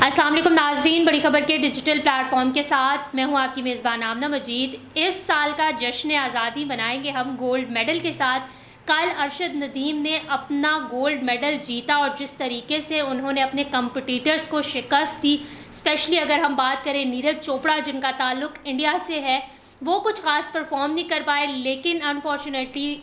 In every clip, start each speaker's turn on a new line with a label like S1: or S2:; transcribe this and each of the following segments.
S1: अस्सलाम वालेकुम नाज़रीन, बड़ी खबर के डिजिटल प्लेटफॉर्म के साथ मैं हूं आपकी मेज़बान आमना मजीद। इस साल का जश्न आज़ादी मनाएंगे हम गोल्ड मेडल के साथ। कल अरशद नदीम ने अपना गोल्ड मेडल जीता और जिस तरीके से उन्होंने अपने कंपटीटर्स को शिकस्त दी, स्पेशली अगर हम बात करें नीरज चोपड़ा जिनका ताल्लुक इंडिया से है, वो कुछ ख़ास परफॉर्म नहीं कर पाए, लेकिन अनफॉर्चुनेटली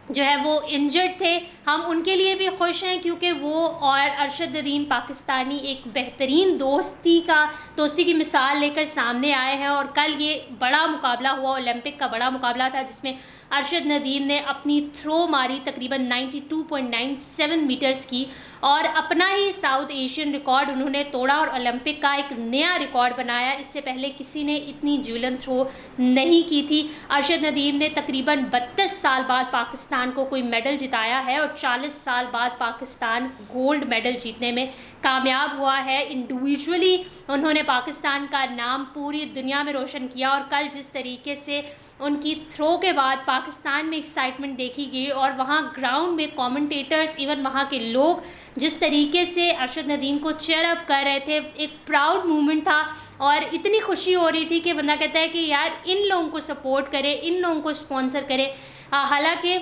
S1: जो है वो इंजर्ड थे। हम उनके लिए भी खुश हैं क्योंकि वो और अरशद नदीम पाकिस्तानी एक बेहतरीन दोस्ती की मिसाल लेकर सामने आए हैं। और कल ये बड़ा मुकाबला हुआ, ओलंपिक का बड़ा मुकाबला था, जिसमें अरशद नदीम ने अपनी थ्रो मारी तकरीबन 92.97 मीटर्स की और अपना ही साउथ एशियन रिकॉर्ड उन्होंने तोड़ा और ओलंपिक का एक नया रिकॉर्ड बनाया। इससे पहले किसी ने इतनी ज्वलन थ्रो नहीं की थी। अरशद नदीम ने तकरीबन 32 साल बाद पाकिस्तान को कोई मेडल जिताया है और 40 साल बाद पाकिस्तान गोल्ड मेडल जीतने में कामयाब हुआ है। इंडिविजुअली उन्होंने पाकिस्तान का नाम पूरी दुनिया में रोशन किया और कल जिस तरीके से उनकी थ्रो के बाद पाकिस्तान में एक्साइटमेंट देखी गई और वहाँ ग्राउंड में कमेंटेटर्स, इवन वहाँ के लोग जिस तरीके से अरशद नदीम को चेयर अप कर रहे थे, एक प्राउड मोमेंट था और इतनी खुशी हो रही थी कि बंदा कहता है कि यार इन लोगों को सपोर्ट करे, इन लोगों को स्पॉन्सर करे। हालांकि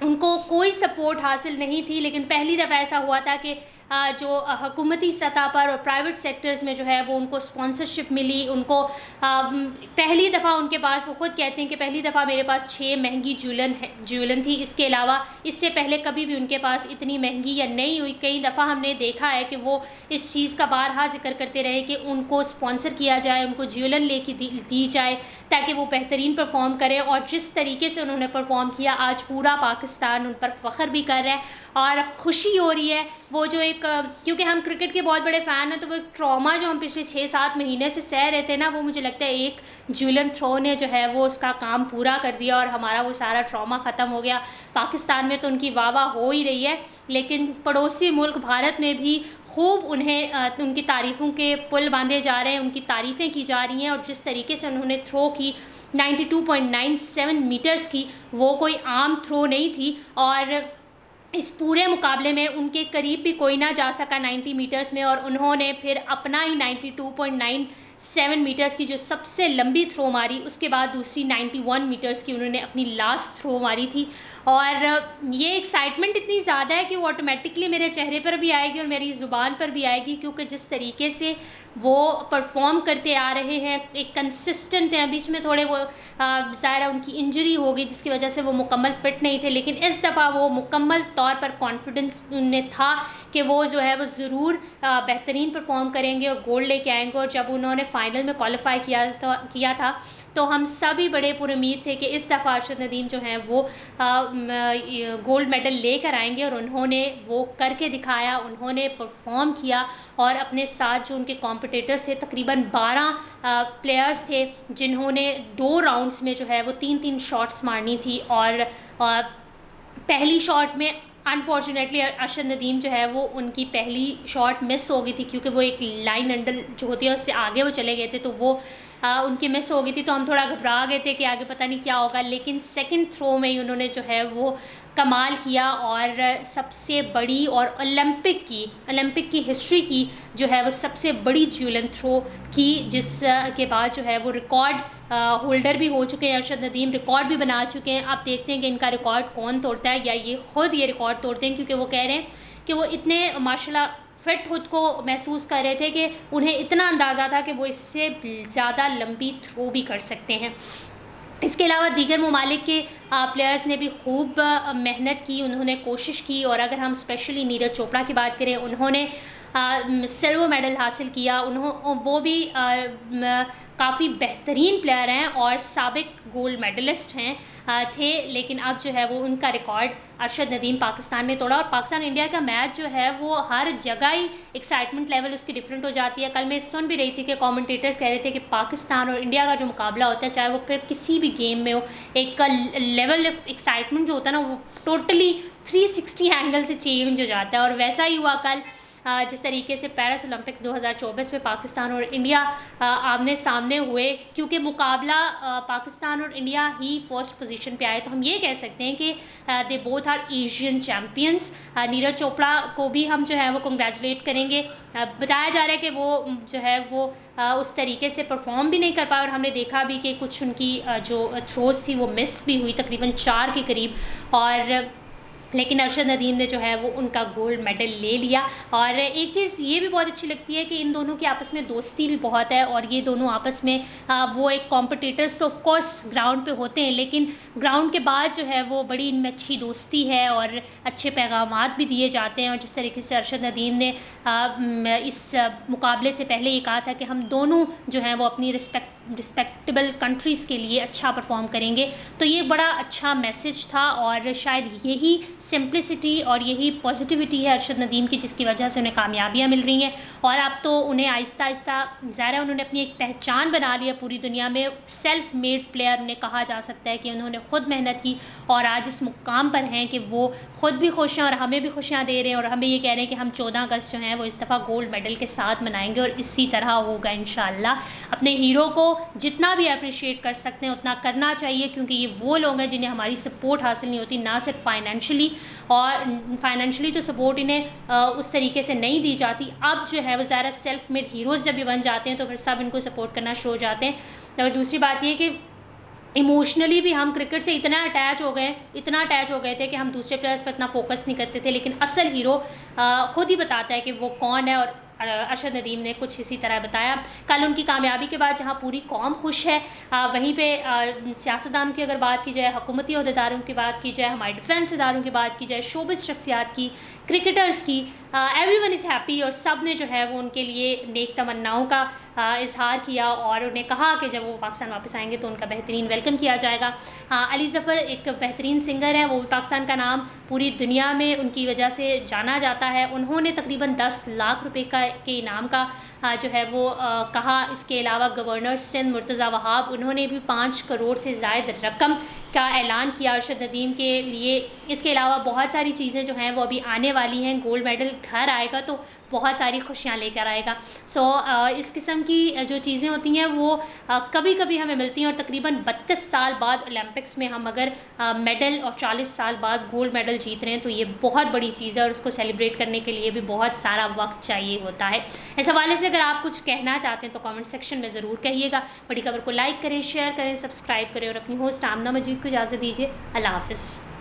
S1: उनको कोई सपोर्ट हासिल नहीं थी, लेकिन पहली दफ़ा ऐसा हुआ था कि जो हुकूमती सतह पर और प्राइवेट सेक्टर्स में जो है वो उनको स्पॉन्सरशिप मिली। उनको पहली दफ़ा उनके पास, वो खुद कहते हैं कि पहली दफ़ा मेरे पास 6 महंगी ज्वेलन थी। इसके अलावा इससे पहले कभी भी उनके पास इतनी महंगी या नहीं हुई। कई दफ़ा हमने देखा है कि वो इस चीज़ का बारहा जिक्र करते रहे कि उनको स्पॉन्सर किया जाए, उनको ज्वेलन लेके दी जाए ताकि वो बेहतरीन परफॉर्म करें। और जिस तरीके से उन्होंने परफॉर्म किया, आज पूरा पाकिस्तान उन पर फ़ख्र भी कर रहा है और ख़ुशी हो रही है। वो जो एक, क्योंकि हम क्रिकेट के बहुत बड़े फ़ैन हैं, तो वो एक ट्रॉमा जो हम पिछले 6-7 महीने से सह रहे थे ना, वो मुझे लगता है एक ज्वेलन थ्रो ने जो है वो उसका काम पूरा कर दिया और हमारा वो सारा ट्रॉमा ख़त्म हो गया। पाकिस्तान में तो उनकी वाह हो ही रही है, लेकिन पड़ोसी मुल्क भारत में भी खूब उन्हें उनकी तारीफ़ों के पुल बांधे जा रहे हैं, उनकी तारीफ़ें की जा रही हैं। और जिस तरीके से उन्होंने थ्रो की 92.97 मीटर्स की, वो कोई आम थ्रो नहीं थी और इस पूरे मुकाबले में उनके करीब भी कोई ना जा सका 90 मीटर्स में। और उन्होंने फिर अपना ही 92.97 मीटर्स की जो सबसे लंबी थ्रो मारी, उसके बाद दूसरी 91 मीटर्स की उन्होंने अपनी लास्ट थ्रो मारी थी। और ये एक्साइटमेंट इतनी ज़्यादा है कि वो ऑटोमेटिकली मेरे चेहरे पर भी आएगी और मेरी ज़ुबान पर भी आएगी, क्योंकि जिस तरीके से वो परफॉर्म करते आ रहे हैं, एक कंसिस्टेंट हैं। बीच में थोड़े वो ज़ाहिर उनकी इंजरी हो गई जिसकी वजह से वो मुकम्मल फिट नहीं थे, लेकिन इस दफ़ा वो मुकम्मल तौर पर कॉन्फिडेंस उनमें था कि वो जो है वो ज़रूर बेहतरीन परफॉर्म करेंगे और गोल्ड लेके आएंगे। और जब उन्होंने फ़ाइनल में क्वालिफाई किया था तो हम सभी बड़े पुरुमीद थे कि इस दफ़ा अरशद नदीम जो हैं वो गोल्ड मेडल लेकर आएंगे और उन्होंने वो करके दिखाया। उन्होंने परफॉर्म किया और अपने साथ जो उनके कॉम्पिटिटर्स थे, तकरीबन 12 प्लेयर्स थे जिन्होंने 2 राउंड्स में जो है वो 3-3 शॉट्स मारनी थी। और पहली शॉट में अनफॉर्चुनेटली अरशद नदीम जो है वो उनकी पहली शॉट मिस हो गई थी, क्योंकि वो एक लाइन अंडर जो होती है उससे आगे वो चले गए थे, तो वो उनकी मिस हो गई थी। तो हम थोड़ा घबरा गए थे कि आगे पता नहीं क्या होगा, लेकिन सेकंड थ्रो में ही उन्होंने जो है वो कमाल किया और सबसे बड़ी और ओलंपिक की हिस्ट्री की जो है वो सबसे बड़ी ज्वेलन थ्रो की, जिसके बाद जो है वो रिकॉर्ड होल्डर भी हो चुके हैं। अरशद नदीम रिकॉर्ड भी बना चुके हैं। आप देखते हैं कि इनका रिकॉर्ड कौन तोड़ता है, या ये खुद ये रिकॉर्ड तोड़ते हैं, क्योंकि वो कह रहे हैं कि वो इतने माशाल्लाह फिट खुद को महसूस कर रहे थे कि उन्हें इतना अंदाज़ा था कि वो इससे ज़्यादा लंबी थ्रो भी कर सकते हैं। इसके अलावा दीगर ममालिक के प्लेयर्स ने भी खूब मेहनत की, उन्होंने कोशिश की। और अगर हम स्पेशली नीरज चोपड़ा की बात करें, उन्होंने सिल्वर मेडल हासिल किया। वो भी काफ़ी बेहतरीन प्लेयर हैं और साबिक गोल्ड मेडलिस्ट थे, लेकिन अब जो है वो उनका रिकॉर्ड अरशद नदीम पाकिस्तान ने तोड़ा। और पाकिस्तान इंडिया का मैच जो है वो हर जगह ही एक्साइटमेंट लेवल उसकी डिफरेंट हो जाती है। कल मैं सुन भी रही थी कि कमेंटेटर्स कह रहे थे कि पाकिस्तान और इंडिया का जो मुकाबला होता है, चाहे वो फिर किसी भी गेम में हो, एक लेवल ऑफ एक्साइटमेंट जो होता है ना, वो टोटली 360 एंगल से चेंज हो जाता है। और वैसा ही हुआ कल। जिस तरीके से पेरिस ओलंपिक्स 2024 में पाकिस्तान और इंडिया आमने सामने हुए, क्योंकि मुकाबला पाकिस्तान और इंडिया ही फर्स्ट पोजीशन पे आए, तो हम ये कह सकते हैं कि they both are Asian champions. Neeraj Chopra को भी हम जो है वो कंग्रेचुलेट करेंगे। बताया जा रहा है कि वो जो है वो उस तरीके से परफॉर्म भी नहीं कर पाए, और हमने देखा भी कि कुछ उनकी जो थ्रोज थी वो मिस भी हुई, तकरीबन 4 के करीब, और लेकिन अरशद नदीम ने जो है वो उनका गोल्ड मेडल ले लिया। और एक चीज़ ये भी बहुत अच्छी लगती है कि इन दोनों की आपस में दोस्ती भी बहुत है, और ये दोनों आपस में वो एक कॉम्पिटिटर्स तो ऑफ कोर्स ग्राउंड पे होते हैं, लेकिन ग्राउंड के बाद जो है वो बड़ी इनमें अच्छी दोस्ती है और अच्छे पैगामात भी दिए जाते हैं। और जिस तरीके से अरशद नदीम ने इस मुकाबले से पहले ये कहा था कि हम दोनों जो हैं वो अपनी रिस्पेक्टेबल कंट्रीज़ के लिए अच्छा परफॉर्म करेंगे, तो ये बड़ा अच्छा मैसेज था, और शायद यही सिंप्लिसिटी और यही पॉजिटिविटी है अरशद नदीम की, जिसकी वजह से उन्हें कामयाबियाँ मिल रही हैं। और अब तो उन्हें आहिस्ता आहिस्ता ज़ाहिर है उन्होंने अपनी एक पहचान बना ली है पूरी दुनिया में। सेल्फ मेड प्लेयर उन्हें कहा जा सकता है कि उन्होंने ख़ुद मेहनत की और आज इस मुकाम पर हैं कि वो ख़ुद भी खुश हैं और हमें भी खुशियाँ दे रहे हैं, और हमें ये कह रहे हैं कि हम 14 अगस्त जो हैं वो इस दफ़ा गोल्ड मेडल के साथ मनाएंगे, और इसी तरह होगा इंशाअल्लाह। अपने हीरो को जितना भी अप्रिशिएट कर सकते हैं उतना करना चाहिए, क्योंकि ये वो लोग हैं जिन्हें हमारी सपोर्ट हासिल नहीं होती, ना सिर्फ फाइनेंशियली, और फाइनेंशियली तो सपोर्ट इन्हें उस तरीके से नहीं दी जाती। अब जो है वो ज़्यादा सेल्फ मेड हीरोज़ जब ये बन जाते हैं तो फिर सब इनको सपोर्ट करना शुरू हो जाते हैं। और दूसरी बात ये कि इमोशनली भी हम क्रिकेट से इतना अटैच हो गए थे कि हम दूसरे प्लेयर्स पर इतना फोकस नहीं करते थे, लेकिन असल हीरो ख़ुद ही बताता है कि वो कौन है, और अरशद नदीम ने कुछ इसी तरह बताया। कल उनकी कामयाबी के बाद जहां पूरी कौम खुश है, वहीं पे सियासतदानों की अगर बात की जाए, हुकूमती अहदेदारों की बात की जाए, हमारे डिफेंस इदारों की बात की जाए, शोबिस शख्सियात की, क्रिकेटर्स की, एवरीवन इज़ हैप्पी, और सब ने जो है वो उनके लिए नेक तमन्नाओं का इजहार किया, और उन्हें कहा कि जब वो पाकिस्तान वापस आएंगे तो उनका बेहतरीन वेलकम किया जाएगा। अली ज़फ़र एक बेहतरीन सिंगर हैं, वो भी पाकिस्तान का नाम पूरी दुनिया में उनकी वजह से जाना जाता है। उन्होंने तकरीबन 10 लाख रुपए के इनाम का जो है वो कहा। इसके अलावा गवर्नर सिंध मुर्तज़ा वहाब, उन्होंने भी 5 करोड़ से ज़ायद रकम का ऐलान किया अरशद नदीम के लिए। इसके अलावा बहुत सारी चीज़ें जो हैं वो अभी आने वाली हैं। गोल्ड मेडल घर आएगा तो बहुत सारी खुशियाँ लेकर आएगा। इस किस्म की जो चीज़ें होती हैं वो कभी कभी हमें मिलती हैं, और तकरीबन 32 साल बाद ओलंपिक्स में हम अगर मेडल और 40 साल बाद गोल्ड मेडल जीत रहे हैं तो ये बहुत बड़ी चीज़ है, और उसको सेलिब्रेट करने के लिए भी बहुत सारा वक्त चाहिए होता है। इस हवाले से अगर आप कुछ कहना चाहते हैं तो कमेंट सेक्शन में ज़रूर कहिएगा। बड़ी खबर को लाइक करें, शेयर करें, सब्सक्राइब करें, और अपनी होस्ट आमना मजीद को इजाज़त दीजिए। अल्लाह हाफ़िज़।